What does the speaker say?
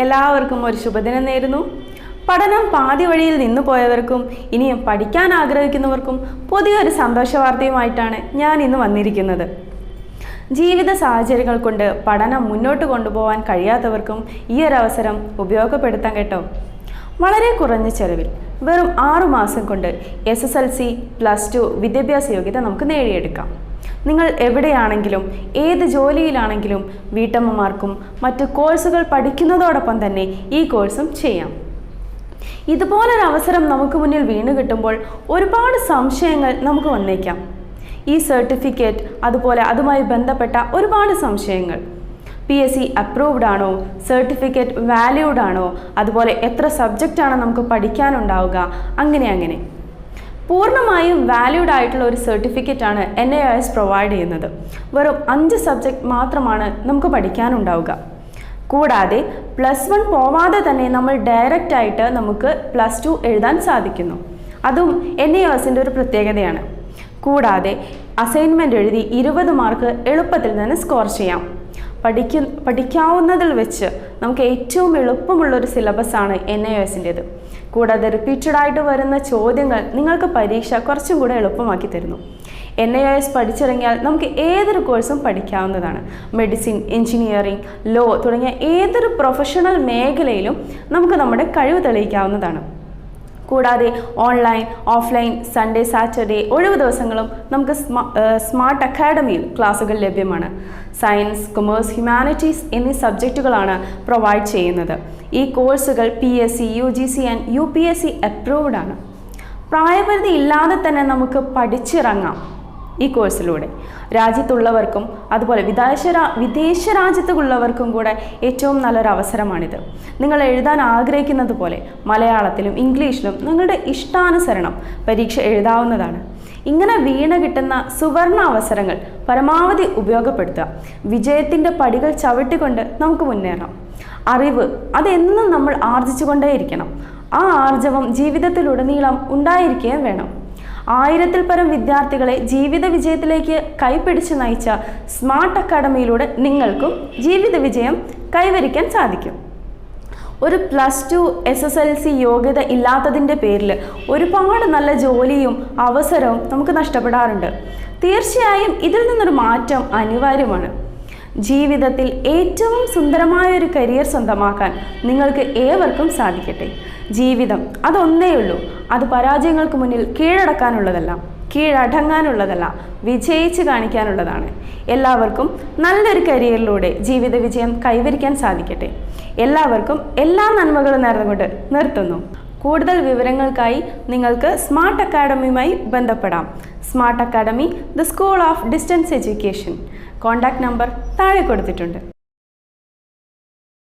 എല്ലാവർക്കും ഒരു ശുഭദിനം നേരുന്നു. പഠനം പാതി വഴിയിൽ നിന്നു പോയവർക്കും ഇനിയും പഠിക്കാൻ ആഗ്രഹിക്കുന്നവർക്കും പുതിയൊരു സന്തോഷ വാർത്തയുമായിട്ടാണ് ഞാൻ ഇന്ന് വന്നിരിക്കുന്നത്. ജീവിത സാഹചര്യങ്ങൾ കൊണ്ട് പഠനം മുന്നോട്ട് കൊണ്ടുപോകാൻ കഴിയാത്തവർക്കും ഈ ഒരു അവസരം ഉപയോഗപ്പെടുത്താൻ കേട്ടോ. വളരെ കുറഞ്ഞ ചെലവിൽ വെറും 6 മാസം കൊണ്ട് SSLC, +2 വിദ്യാഭ്യാസ യോഗ്യത നമുക്ക് നേടിയെടുക്കാം. നിങ്ങൾ എവിടെയാണെങ്കിലും ഏത് ജോലിയിലാണെങ്കിലും വീട്ടമ്മമാർക്കും മറ്റു കോഴ്സുകൾ പഠിക്കുന്നതോടൊപ്പം തന്നെ ഈ കോഴ്സും ചെയ്യാം. ഇതുപോലൊരു അവസരം നമുക്ക് മുന്നിൽ വീണ് കിട്ടുമ്പോൾ ഒരുപാട് സംശയങ്ങൾ നമുക്ക് വന്നേക്കാം. ഈ സർട്ടിഫിക്കറ്റ്, അതുപോലെ അതുമായി ബന്ധപ്പെട്ട ഒരുപാട് സംശയങ്ങൾ. PSC അപ്രൂവ്ഡ് ആണോ, സർട്ടിഫിക്കറ്റ് വാല്യൂഡ് ആണോ, അതുപോലെ എത്ര സബ്ജക്റ്റാണ് നമുക്ക് പഠിക്കാനുണ്ടാവുക, അങ്ങനെ പൂർണ്ണമായും വാല്യൂഡ് ആയിട്ടുള്ള ഒരു സർട്ടിഫിക്കറ്റാണ് NIOS പ്രൊവൈഡ് ചെയ്യുന്നത്. വെറും 5 സബ്ജക്റ്റ് മാത്രമാണ് നമുക്ക് പഠിക്കാനുണ്ടാവുക. കൂടാതെ +1 പോവാതെ തന്നെ നമ്മൾ ഡയറക്റ്റ് ആയിട്ട് നമുക്ക് +2 എഴുതാൻ സാധിക്കുന്നു. അതും NIOSൻ്റെ ഒരു പ്രത്യേകതയാണ്. കൂടാതെ അസൈൻമെൻറ്റ് എഴുതി 20 മാർക്ക് എളുപ്പത്തിൽ തന്നെ സ്കോർ ചെയ്യാം. പഠിക്കാവുന്നതിൽ വെച്ച് നമുക്ക് ഏറ്റവും എളുപ്പമുള്ളൊരു സിലബസാണ് NIOSൻ്റേത്. കൂടാതെ റിപ്പീറ്റഡായിട്ട് വരുന്ന ചോദ്യങ്ങൾ നിങ്ങൾക്ക് പരീക്ഷ കുറച്ചും കൂടെ എളുപ്പമാക്കി തരുന്നു. NIOS പഠിച്ചിറങ്ങിയാൽ നമുക്ക് ഏതൊരു കോഴ്സും പഠിക്കാവുന്നതാണ്. മെഡിസിൻ, എഞ്ചിനീയറിംഗ്, ലോ തുടങ്ങിയ ഏതൊരു പ്രൊഫഷണൽ മേഖലയിലും നമുക്ക് നമ്മുടെ കഴിവ് തെളിയിക്കാവുന്നതാണ്. കൂടാതെ ഓൺലൈൻ, ഓഫ്ലൈൻ, സൺഡേ, സാറ്റർഡേ ഒഴിവ് ദിവസങ്ങളും നമുക്ക് സ്മാർട്ട് അക്കാഡമിയിൽ ക്ലാസ്സുകൾ ലഭ്യമാണ്. സയൻസ്, കൊമേഴ്സ്, ഹ്യൂമാനിറ്റീസ് എന്നീ സബ്ജക്റ്റുകളാണ് പ്രൊവൈഡ് ചെയ്യുന്നത്. ഈ കോഴ്സുകൾ PSC, UGC and UPSC approved ആണ്. പ്രായപരിധി ഇല്ലാതെ തന്നെ നമുക്ക് പഠിച്ചിറങ്ങാം ഈ കോഴ്സിലൂടെ. രാജ്യത്തുള്ളവർക്കും അതുപോലെ വിദേശ രാജ്യത്തുള്ളവർക്കും കൂടെ ഏറ്റവും നല്ലൊരു അവസരമാണിത്. നിങ്ങൾ എഴുതാൻ ആഗ്രഹിക്കുന്നത് പോലെ മലയാളത്തിലും ഇംഗ്ലീഷിലും നിങ്ങളുടെ ഇഷ്ടാനുസരണം പരീക്ഷ എഴുതാവുന്നതാണ്. ഇങ്ങനെ വീണ് കിട്ടുന്ന സുവർണ അവസരങ്ങൾ പരമാവധി ഉപയോഗപ്പെടുത്തുക. വിജയത്തിൻ്റെ പടികൾ ചവിട്ടിക്കൊണ്ട് നമുക്ക് മുന്നേറാം. അറിവ് അതെന്നും നമ്മൾ ആർജിച്ചുകൊണ്ടേയിരിക്കണം. ആ ആർജവം ജീവിതത്തിലുടനീളം ഉണ്ടായിരിക്കുകയും വേണം. 1000-ൽ പരം വിദ്യാർത്ഥികളെ ജീവിത വിജയത്തിലേക്ക് കൈപിടിച്ച് നയിച്ച സ്മാർട്ട് അക്കാഡമിയിലൂടെ നിങ്ങൾക്കും ജീവിത വിജയം കൈവരിക്കാൻ സാധിക്കും. ഒരു +2 SSLC യോഗ്യത ഇല്ലാത്തതിൻ്റെ പേരിൽ ഒരുപാട് നല്ല ജോലിയും അവസരവും നമുക്ക് നഷ്ടപ്പെടാറുണ്ട്. തീർച്ചയായും ഇതിൽ നിന്നൊരു മാറ്റം അനിവാര്യമാണ്. ജീവിതത്തിൽ ഏറ്റവും സുന്ദരമായ ഒരു കരിയർ സ്വന്തമാക്കാൻ നിങ്ങൾക്ക് ഏവർക്കും സാധിക്കട്ടെ. ജീവിതം അതൊന്നേ ഉള്ളൂ. അത് പരാജയങ്ങൾക്ക് മുന്നിൽ കീഴടങ്ങാനുള്ളതല്ല, വിജയിച്ച് കാണിക്കാനുള്ളതാണ്. എല്ലാവർക്കും നല്ലൊരു കരിയറിലൂടെ ജീവിത വിജയം കൈവരിക്കാൻ സാധിക്കട്ടെ. എല്ലാവർക്കും എല്ലാ നന്മകളും നേർന്നുകൊണ്ട് നിർത്തുന്നു. കൂടുതൽ വിവരങ്ങൾക്കായി നിങ്ങൾക്ക് സ്മാർട്ട് അക്കാഡമിയുമായി ബന്ധപ്പെടാം. Smart academy, the school of distance education. Contact number താഴെ കൊടുത്തിട്ടുണ്ട്.